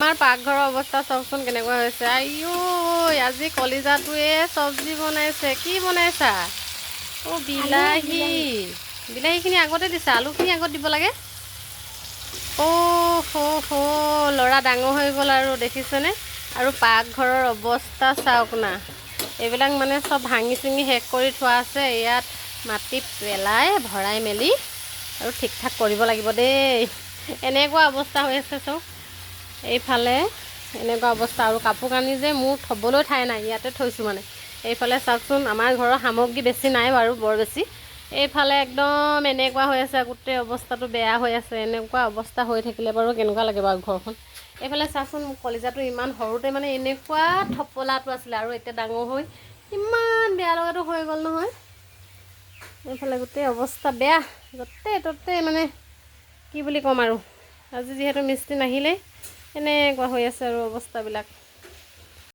আমাৰ পাকঘৰৰ অৱস্থা চাওকচোন কেনেকুৱা হৈছে। আইঅ' আজি কলিজাটোৱে চব্জি বনাইছে। কি বনাইছা? অ' বিলাহী। বিলাহীখিনি আগতে দিছা, আলুখিনি আগত দিব লাগে। অ' ল'ৰা ডাঙৰ হৈ গ'ল আৰু দেখিছেনে? আৰু পাকঘৰৰ অৱস্থা চাওক না। এইবিলাক মানে চব ভাঙি চিঙি শেষ কৰি থোৱা আছে। ইয়াত মাটি পেলাই ভৰাই মেলি আৰু ঠিক ঠাক কৰিব লাগিব দেই। এনেকুৱা অৱস্থা হৈ আছে চব। এইফালে এনেকুৱা অৱস্থা আৰু কাপোৰ কানি যে মোৰ থ'বলৈ ঠাই নাই, ইয়াতে থৈছোঁ মানে। এইফালে চাওকচোন, আমাৰ ঘৰৰ সামগ্ৰী বেছি নাই বাৰু, বৰ বেছি। এইফালে একদম এনেকুৱা হৈ আছে, গোটেই অৱস্থাটো বেয়া হৈ আছে। এনেকুৱা অৱস্থা হৈ থাকিলে বাৰু কেনেকুৱা লাগে বাৰু ঘৰখন। এইফালে চাচোন, মোৰ কলিজাটো ইমান সৰুতে মানে এনেকুৱা থপলাটো আছিলে আৰু এতিয়া ডাঙৰ হৈ ইমান বেয়া লগাটো হৈ গ'ল নহয়। এইফালে গোটেই অৱস্থা বেয়া, য'তে ত'তে মানে কি বুলি ক'ম আৰু। আজি যিহেতু মিস্ত্ৰী নাহিলেই, এনেকুৱা হৈ আছে আৰু অৱস্থাবিলাক।